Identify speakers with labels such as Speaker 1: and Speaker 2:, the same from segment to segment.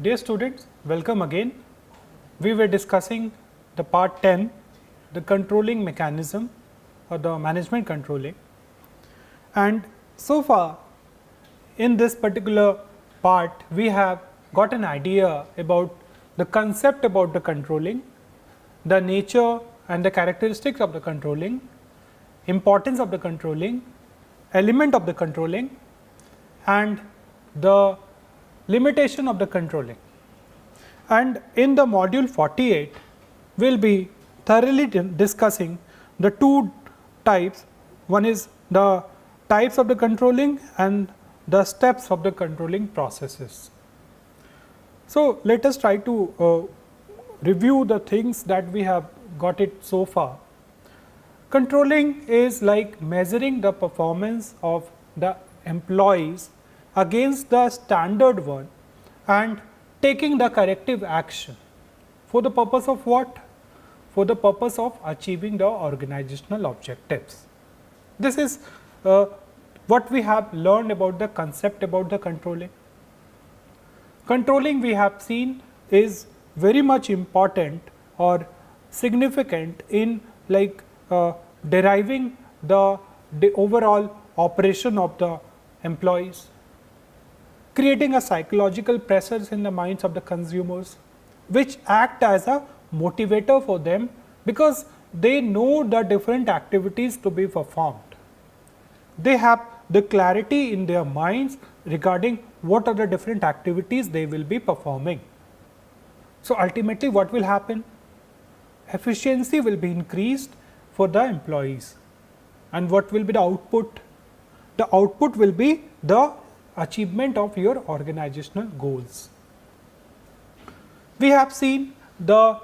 Speaker 1: Dear students, welcome again. We were discussing the part 10, the controlling mechanism or the management controlling, and so far in this particular part we have got an idea about the concept about the controlling, the nature and the characteristics of the controlling, importance of the controlling, element of the controlling, and the limitation of the controlling. And in the module 48, we will be thoroughly discussing the two types. One is the types of the controlling and the steps of the controlling processes. So, let us try to review the things that we have got it so far. Controlling is like measuring the performance of the employees against the standard one and taking the corrective action. For the purpose of what? For the purpose of achieving the organizational objectives. This is what we have learned about the concept about the controlling. Controlling, we have seen, is very much important or significant in like deriving the overall operation of the employees, creating a psychological pressures in the minds of the consumers, which act as a motivator for them because they know the different activities to be performed. They have the clarity in their minds regarding what are the different activities they will be performing. So, ultimately what will happen? Efficiency will be increased for the employees, and what will be the output? The output will be the achievement of your organizational goals. We have seen the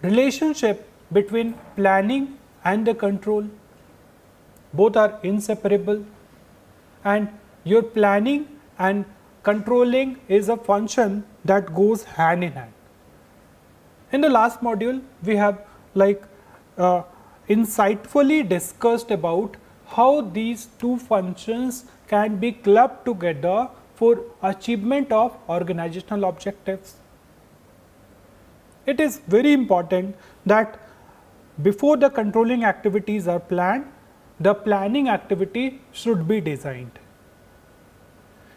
Speaker 1: relationship between planning and the control. Both are inseparable, and your planning and controlling is a function that goes hand in hand. In the last module, we have like insightfully discussed about how these two functions can be clubbed together for achievement of organizational objectives. It is very important that before the controlling activities are planned, the planning activity should be designed.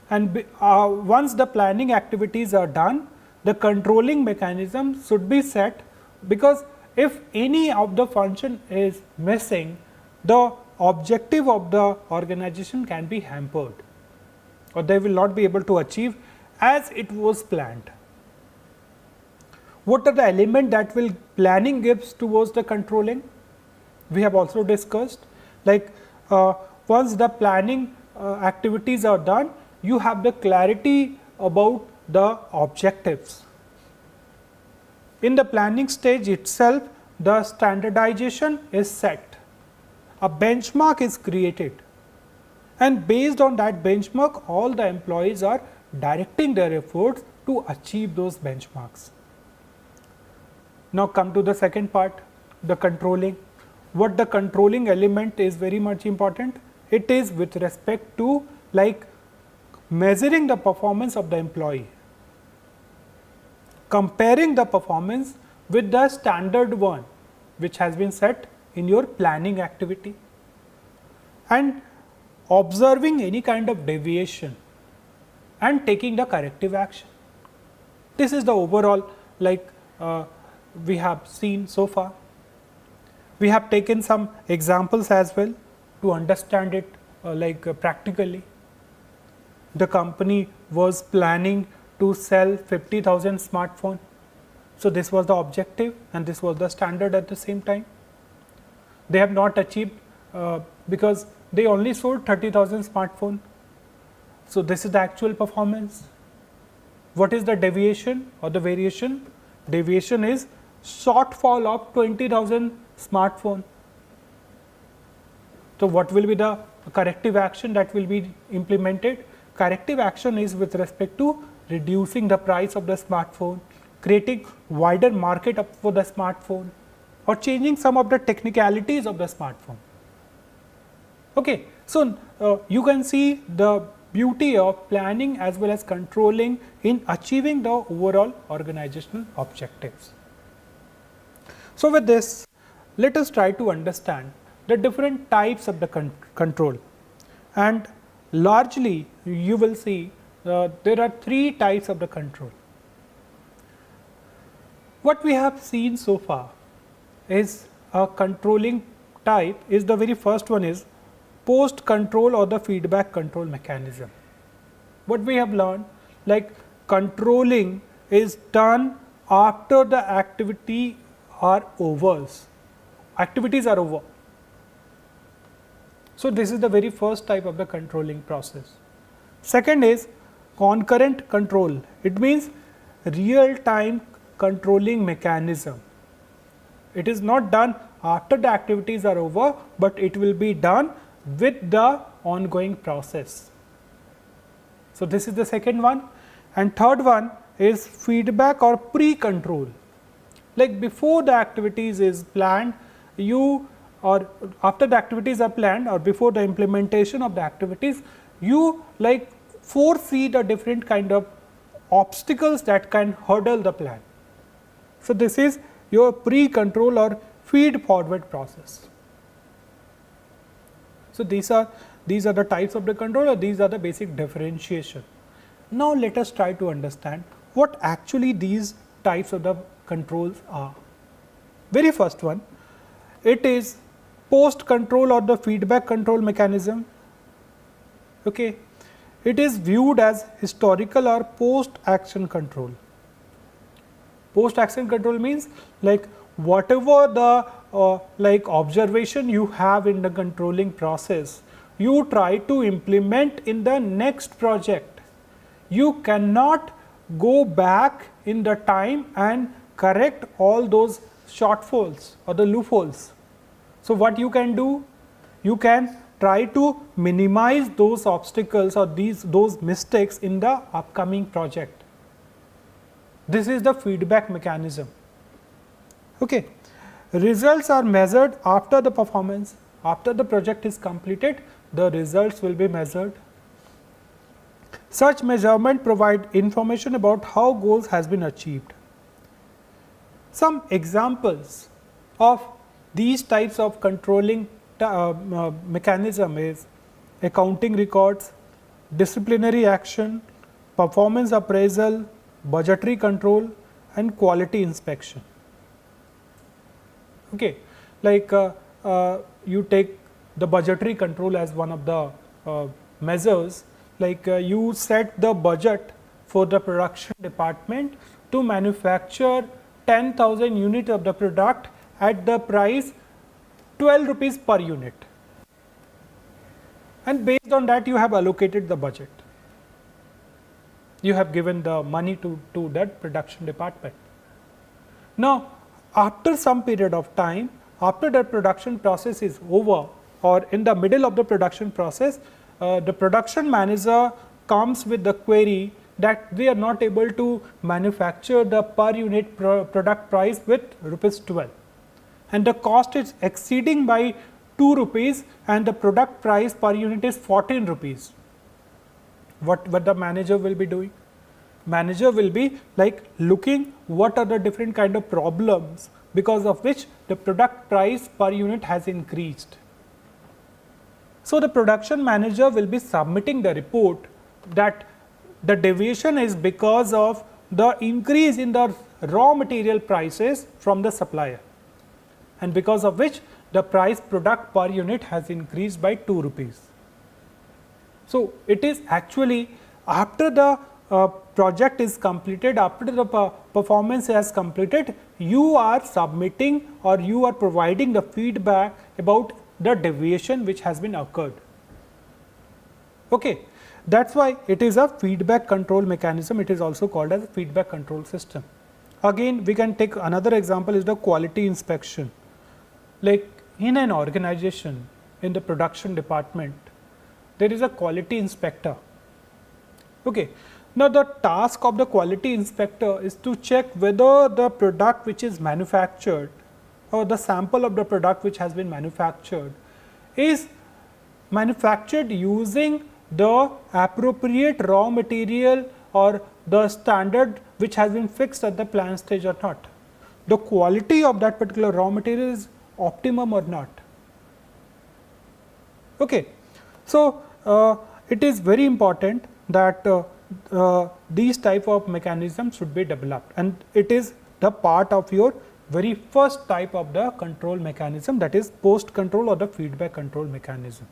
Speaker 1: And once the planning activities are done, the controlling mechanism should be set, because if any of the function is missing, the objective of the organization can be hampered, or they will not be able to achieve as it was planned. What are the elements that will planning gives towards the controlling? We have also discussed, like once the planning activities are done, you have the clarity about the objectives. In the planning stage itself, the standardization is set, a benchmark is created, and based on that benchmark, all the employees are directing their efforts to achieve those benchmarks. Now come to the second part, the controlling. What the controlling element is very much important. It is with respect to like measuring the performance of the employee, comparing the performance with the standard one which has been set in your planning activity, and observing any kind of deviation and taking the corrective action. This is the overall like we have seen so far. We have taken some examples as well to understand it practically. The company was planning to sell 50,000 smartphones. So, this was the objective and this was the standard at the same time. They have not achieved because they only sold 30,000 smartphones. So, this is the actual performance. What is the deviation or the variation? Deviation is shortfall of 20,000 smartphone. So, what will be the corrective action that will be implemented? Corrective action is with respect to reducing the price of the smartphone, creating wider market up for the smartphone, or changing some of the technicalities of the smartphone. Okay. So, you can see the beauty of planning as well as controlling in achieving the overall organizational objectives. So, with this, let us try to understand the different types of the control, and largely you will see there are three types of the control. What we have seen so far is a controlling type is the very first one is post control or the feedback control mechanism. What we have learned, like controlling is done after the activities are over. So, this is the very first type of the controlling process. Second is concurrent control. It means real time controlling mechanism. It is not done after the activities are over, but it will be done with the ongoing process. So, this is the second one, and third one is feedback or pre-control. Like before the activities is planned, you or after the activities are planned or before the implementation of the activities, you like foresee the different kind of obstacles that can hurdle the plan. So, this is your pre-control or feed forward process. So, these are the types of the control, or these are the basic differentiation. Now, let us try to understand what actually these types of the controls are. Very first one, it is post control or the feedback control mechanism. Okay. It is viewed as historical or post action control. Post action control means like whatever the like observation you have in the controlling process, you try to implement in the next project. You cannot go back in the time and correct all those shortfalls or the loopholes. So, what you can do? You can try to minimize those obstacles or those mistakes in the upcoming project. This is the feedback mechanism. Okay. Results are measured after the performance. After the project is completed, the results will be measured. Such measurement provide information about how goals has been achieved. Some examples of these types of controlling mechanism is accounting records, disciplinary action, performance appraisal, budgetary control, and quality inspection. Okay. Like you take the budgetary control as one of the measures, like you set the budget for the production department to manufacture 10,000 units of the product at the price 12 rupees per unit, and based on that you have allocated the budget. You have given the money to that production department. Now, after some period of time, after the production process is over or in the middle of the production process, the production manager comes with the query that they are not able to manufacture the per unit product price with rupees 12, and the cost is exceeding by 2 rupees and the product price per unit is 14 rupees. What the manager will be doing? Manager will be like looking what are the different kind of problems because of which the product price per unit has increased. So, the production manager will be submitting the report that the deviation is because of the increase in the raw material prices from the supplier, and because of which the price product per unit has increased by 2 rupees. So, it is actually after the project is completed, after the performance has completed, you are submitting or you are providing the feedback about the deviation which has been occurred. Okay. That is why it is a feedback control mechanism. It is also called as a feedback control system. Again, we can take another example is the quality inspection. Like in an organization, in the production department, there is a quality inspector. Okay. Now, the task of the quality inspector is to check whether the product which is manufactured or the sample of the product which has been manufactured is manufactured using the appropriate raw material or the standard which has been fixed at the plant stage or not. The quality of that particular raw material is optimum or not. Okay. So, it is very important that these type of mechanisms should be developed, and it is the part of your very first type of the control mechanism, that is post control or the feedback control mechanism.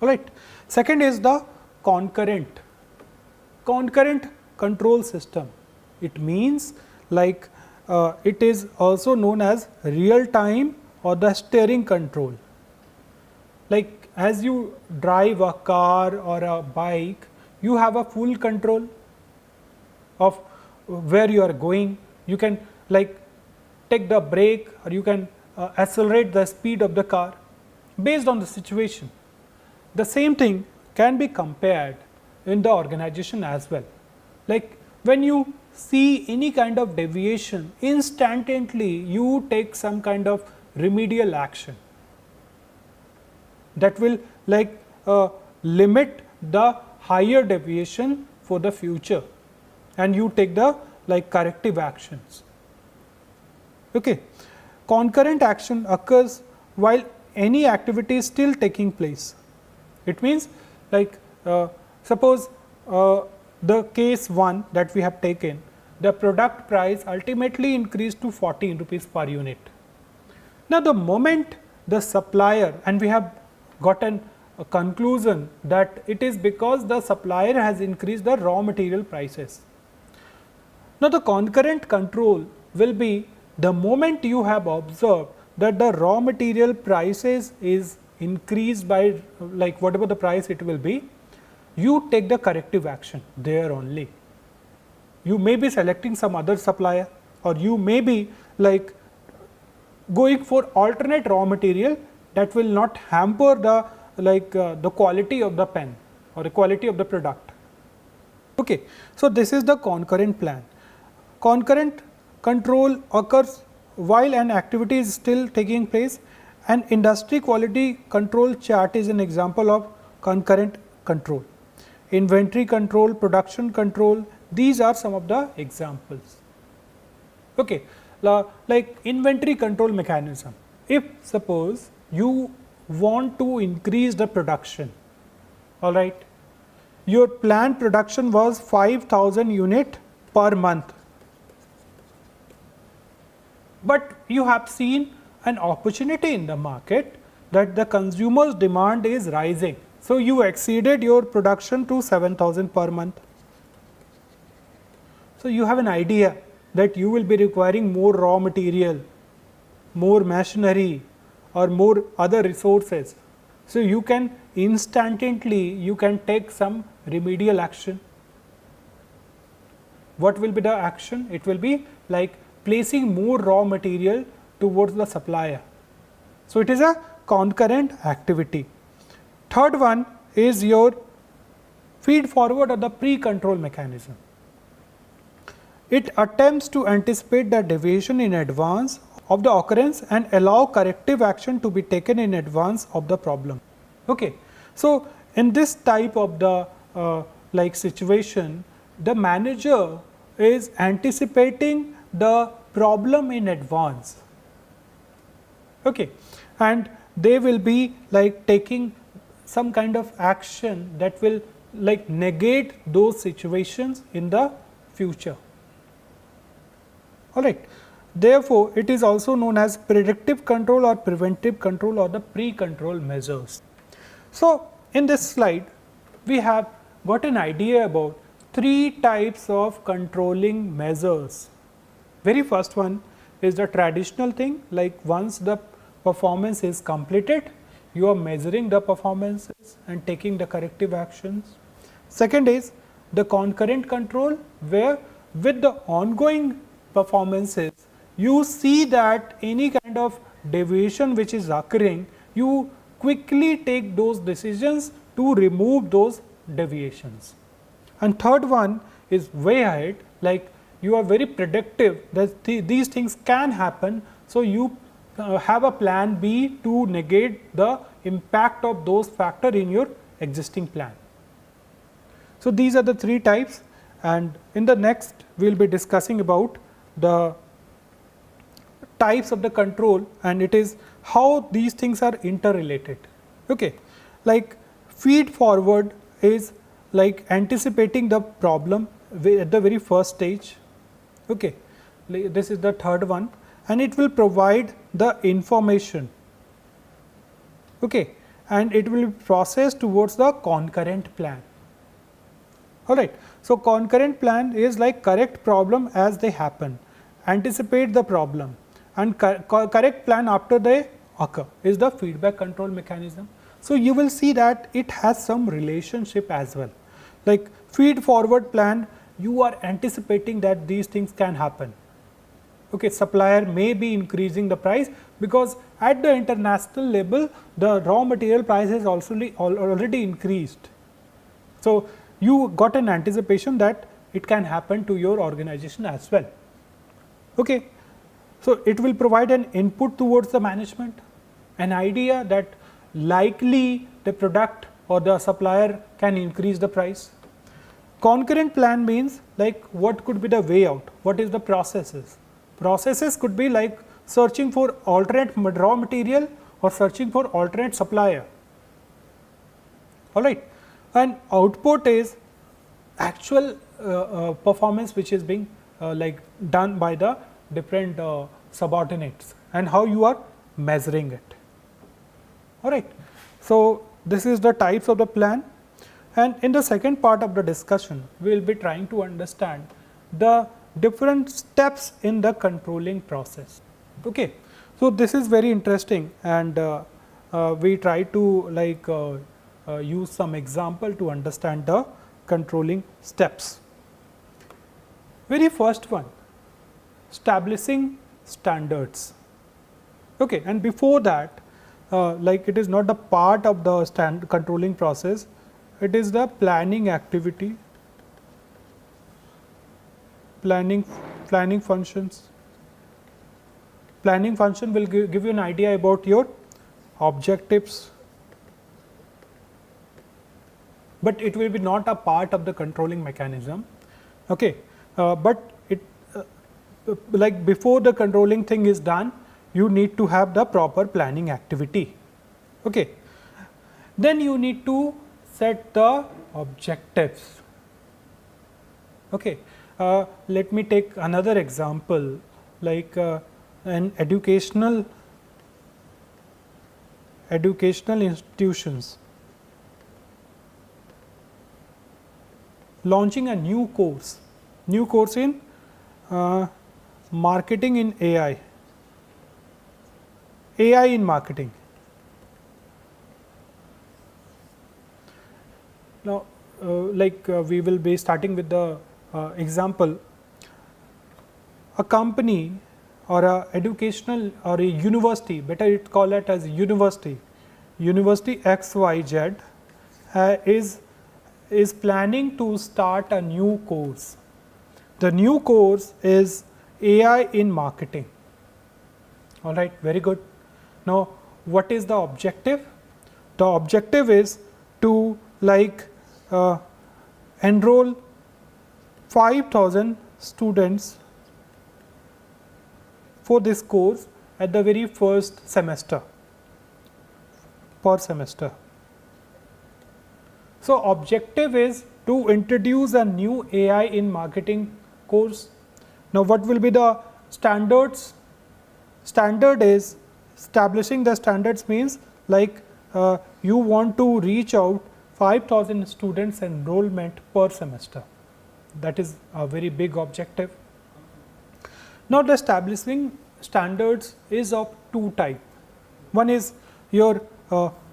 Speaker 1: All right. Second is the concurrent control system. It means like it is also known as real time or the steering control. Like as you drive a car or a bike, you have a full control of where you are going. You can like take the brake, or you can accelerate the speed of the car based on the situation. The same thing can be compared in the organization as well. Like when you see any kind of deviation, instantly you take some kind of remedial action that will like limit the higher deviation for the future, and you take the like corrective actions. Okay. Concurrent action occurs while any activity is still taking place. It means like suppose the case 1 that we have taken, the product price ultimately increased to 14 rupees per unit. Now, the moment the supplier, and we have gotten a conclusion that it is because the supplier has increased the raw material prices. Now, the concurrent control will be the moment you have observed that the raw material prices is increased by like whatever the price it will be, you take the corrective action there only. You may be selecting some other supplier, or you may be like going for alternate raw material that will not hamper the like the quality of the pen or the quality of the product. Okay. So, this is the concurrent plan. Concurrent control occurs while an activity is still taking place, and industry quality control chart is an example of concurrent control. Inventory control, production control, these are some of the examples. Okay. Like inventory control mechanism, if suppose you want to increase the production, all right, your planned production was 5,000 unit per month, but you have seen an opportunity in the market that the consumer's demand is rising. So, you exceeded your production to 7,000 per month. So, you have an idea that you will be requiring more raw material, more machinery, or more other resources. So, you can instantly you can take some remedial action. What will be the action? It will be like placing more raw material towards the supplier. So, it is a concurrent activity. Third one is your feed forward or the pre-control mechanism. It attempts to anticipate the deviation in advance of the occurrence and allow corrective action to be taken in advance of the problem. Okay. So, in this type of the like situation, the manager is anticipating the problem in advance. Okay. And they will be like taking some kind of action that will like negate those situations in the future. All right. Therefore, it is also known as predictive control or preventive control or the pre-control measures. So, in this slide, we have got an idea about 3 types of controlling measures. Very first one is the traditional thing, like once the performance is completed, you are measuring the performances and taking the corrective actions. Second is the concurrent control, where with the ongoing performances, you see that any kind of deviation which is occurring, you quickly take those decisions to remove those deviations. And third one is way ahead, like you are very predictive that these things can happen. So, you have a plan B to negate the impact of those factors in your existing plan. So, these are the three types, and in the next we will be discussing about the types of the control, and it is how these things are interrelated. Okay. Like feed forward is like anticipating the problem at the very first stage. Okay. This is the third one, and it will provide the information, okay, and it will be processed towards the concurrent plan. All right. So, concurrent plan is like correct problem as they happen, anticipate the problem, and correct plan after they occur is the feedback control mechanism. So, you will see that it has some relationship as well, like feed forward plan, you are anticipating that these things can happen. Okay, supplier may be increasing the price because at the international level the raw material price has also already increased. So, you got an anticipation that it can happen to your organization as well. Okay. So, it will provide an input towards the management, an idea that likely the product or the supplier can increase the price. Concurrent plan means like what could be the way out, what is the processes. Processes could be like searching for alternate raw material or searching for alternate supplier. All right. And output is actual performance which is being like done by the different subordinates, and how you are measuring it. All right. So, this is the types of the plan, and in the second part of the discussion we will be trying to understand the different steps in the controlling process. Okay. So, this is very interesting, and we try to like use some example to understand the controlling steps. Very first one, establishing standards. Okay. And before that, like it is not the part of the controlling process, it is the planning activity, planning functions. Planning function will give you an idea about your objectives, but it will be not a part of the controlling mechanism. Okay. But it like before the controlling thing is done, you need to have the proper planning activity. Okay. Then you need to set the objectives. Okay. Let me take another example, like an educational institutions launching a new course in marketing in AI in marketing. Now, we will be starting with the example. A company or a educational or a university, better it call it as university XYZ is planning to start a new course. The new course is AI in marketing. All right, very good. Now, what is the objective? The objective is to enroll 5,000 students for this course at the very first semester, per semester. So, objective is to introduce a new AI in marketing course. Now, what will be the standards? Standard is establishing the standards means you want to reach out 5,000 students enrollment per semester. That is a very big objective. Now, the establishing standards is of two types. One is your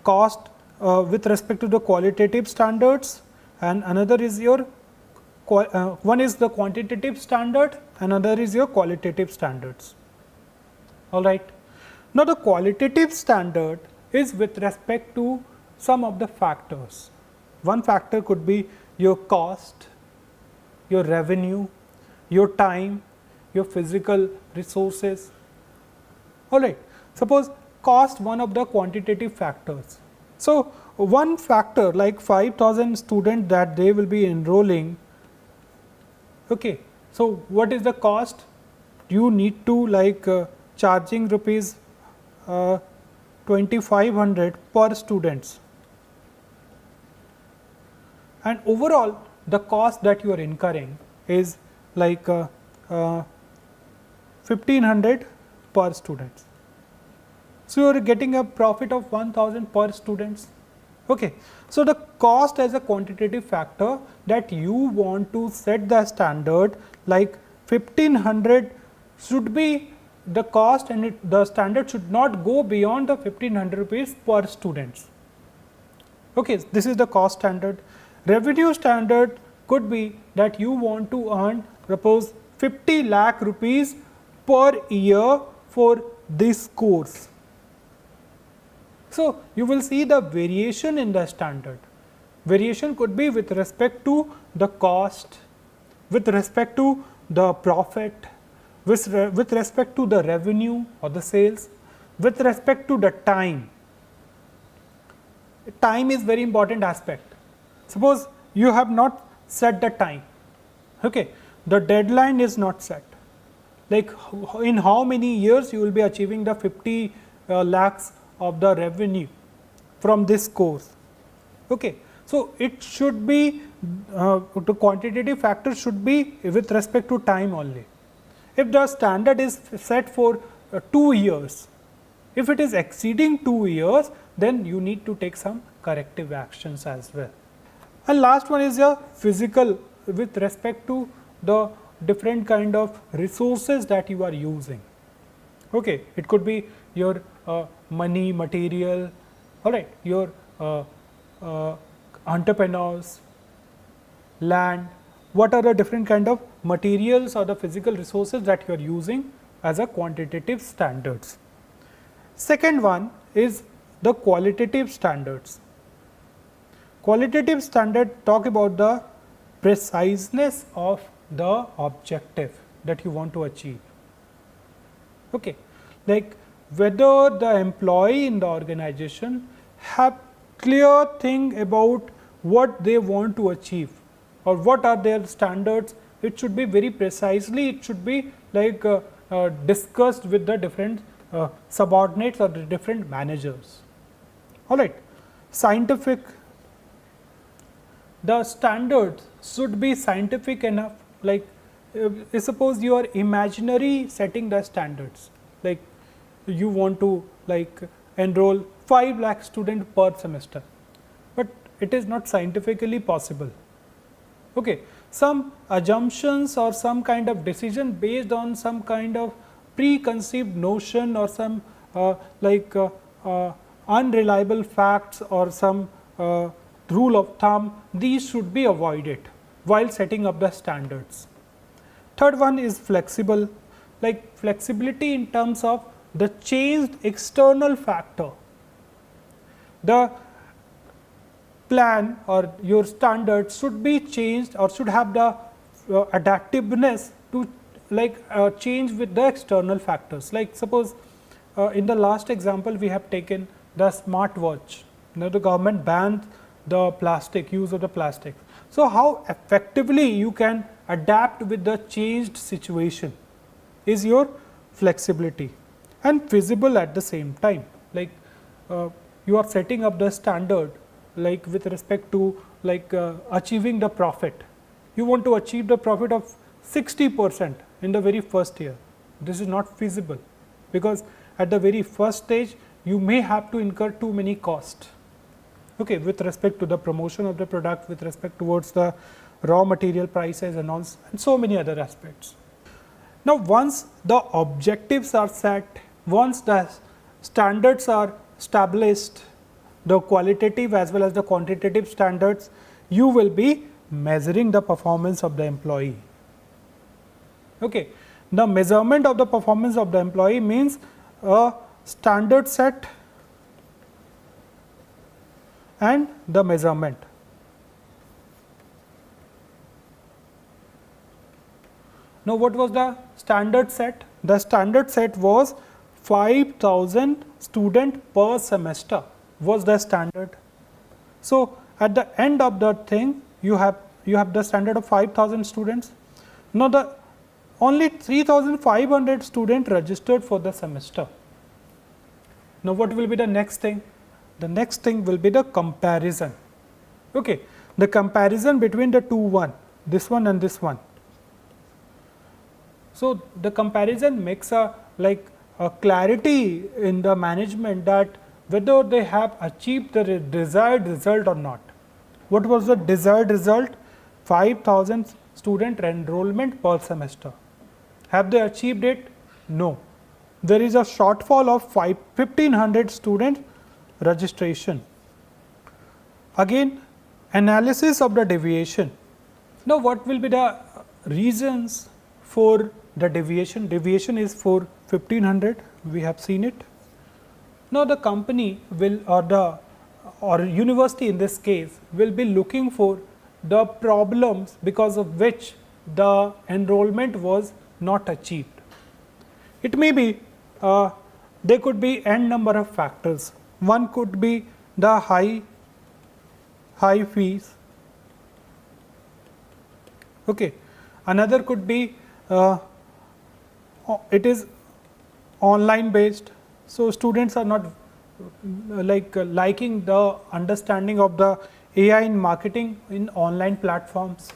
Speaker 1: cost with respect to the qualitative standards, and another is your one is the quantitative standard, another is your qualitative standards. All right. Now, the qualitative standard is with respect to some of the factors. One factor could be your cost, your revenue, your time, your physical resources. All right. Suppose cost one of the quantitative factors. So, one factor like 5,000 students that they will be enrolling. Okay, so what is the cost? You need to like charging rupees 2,500 per students, and overall the cost that you are incurring is like 1,500 per students. So you are getting a profit of 1,000 per students. Okay. So the cost as a quantitative factor that you want to set the standard like 1,500 should be the cost, and the standard should not go beyond the 1,500 rupees per students. Okay, this is the cost standard. Revenue standard could be that you want to earn suppose 50 lakh rupees per year for this course. So you will see the variation in the standard. Variation could be with respect to the cost, with respect to the profit, with respect to the revenue or the sales, with respect to the time. Time is very important aspect. Suppose you have not set the time, okay, the deadline is not set, like in how many years you will be achieving the 50 lakhs of the revenue from this course. Okay. So it should be the quantitative factor should be with respect to time only. If the standard is set for 2 years, if it is exceeding 2 years, then you need to take some corrective actions as well. And last one is a physical with respect to the different kind of resources that you are using. Okay, it could be your money, material, all right, your entrepreneurs, land, what are the different kind of materials or the physical resources that you are using as a quantitative standards. Second one is the qualitative standards. Qualitative standard talk about the preciseness of the objective that you want to achieve. Okay, like whether the employee in the organization have clear thing about what they want to achieve or what are their standards. It should be very precisely, it should be like discussed with the different subordinates or the different managers. All right, scientific, the standards should be scientific enough, like suppose you are imaginary setting the standards, like you want to like enroll 5 lakh students per semester, but it is not scientifically possible. Okay. Some assumptions or some kind of decision based on some kind of preconceived notion or some unreliable facts or some rule of thumb, these should be avoided while setting up the standards. Third one is flexible, like flexibility in terms of the changed external factor. The plan or your standards should be changed or should have the adaptiveness to like change with the external factors. Like suppose in the last example we have taken the smartwatch. Now the government banned the plastic, use of the plastic. So how effectively you can adapt with the changed situation is your flexibility, and feasible at the same time. Like you are setting up the standard like with respect to like achieving the profit. You want to achieve the profit of 60% in the very first year. This is not feasible, because at the very first stage you may have to incur too many costs, okay, with respect to the promotion of the product, with respect towards the raw material prices and all, and so many other aspects. Now once the objectives are set, once the standards are established, the qualitative as well as the quantitative standards, you will be measuring the performance of the employee. Okay. The measurement of the performance of the employee means a standard set and the measurement. Now what was the standard set? The standard set was 5,000 students per semester was the standard. So, at the end of that thing you have the standard of 5,000 students. Now, the only 3,500 students registered for the semester. Now, what will be the next thing? The next thing will be the comparison. Okay. The comparison between the two this one and this one. So, the comparison makes a clarity in the management that whether they have achieved the desired result or not. What was the desired result? 5,000 student enrollment per semester. Have they achieved it? No. There is a shortfall of 1,500 student registration. Again, analysis of the deviation. Now, what will be the reasons for the deviation? Deviation is for 1,500, we have seen it. Now, the company will or university in this case will be looking for the problems because of which the enrollment was not achieved. It may be there could be n number of factors. One could be the high fees. Okay. Another could be it is online based. So, students are not liking the understanding of the AI in marketing in online platforms.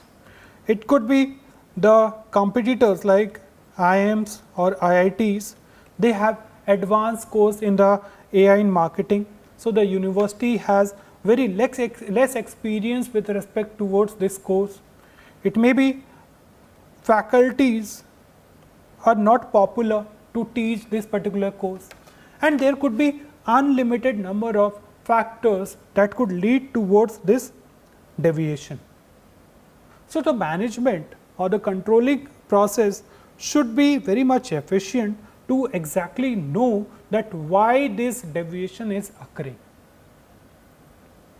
Speaker 1: It could be the competitors like IIMs or IITs, they have advanced course in the AI in marketing. So, the university has very less experience with respect towards this course. It may be faculties are not popular to teach this particular course, and there could be unlimited number of factors that could lead towards this deviation. So, the management or the controlling process should be very much efficient to exactly know that why this deviation is occurring.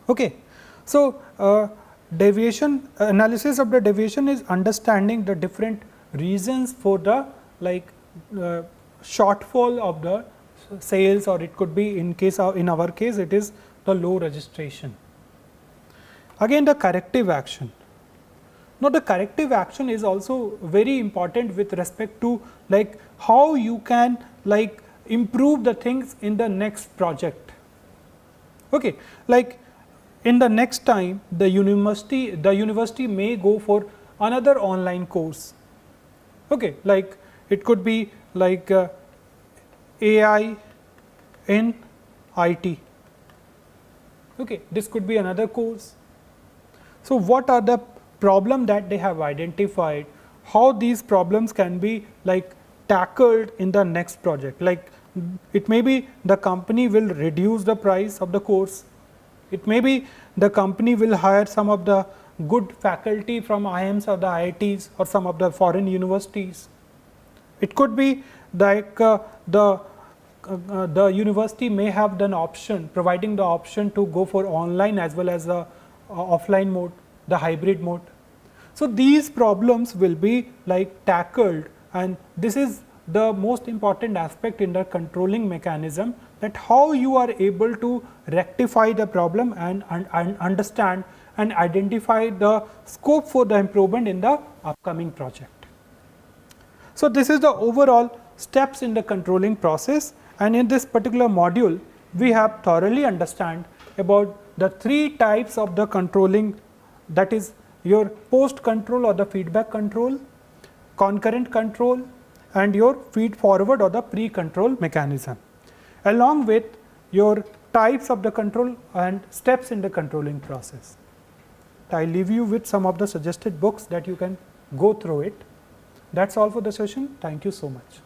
Speaker 1: Okay. So, deviation analysis of the deviation is understanding the different reasons for the shortfall of the sales, or it could be in our case it is the low registration. Again, the corrective action. Now, the corrective action is also very important with respect to how you can improve the things in the next project. Okay. In the next time the university may go for another online course. Okay. It could be AI in IT. Okay. This could be another course. So, what are the problem that they have identified, how these problems can be tackled in the next project? It may be the company will reduce the price of the course. It may be the company will hire some of the good faculty from IIMs or the IITs or some of the foreign universities. It could be the university may have an option, providing the option to go for online as well as the offline mode, the hybrid mode. So, these problems will be tackled, and this is the most important aspect in the controlling mechanism, that how you are able to rectify the problem and understand and identify the scope for the improvement in the upcoming project. So, this is the overall steps in the controlling process, and in this particular module we have thoroughly understand about the 3 types of the controlling, that is your post control or the feedback control, concurrent control, and your feed forward or the pre control mechanism, along with your types of the control and steps in the controlling process. I leave you with some of the suggested books that you can go through it. That's all for the session. Thank you so much.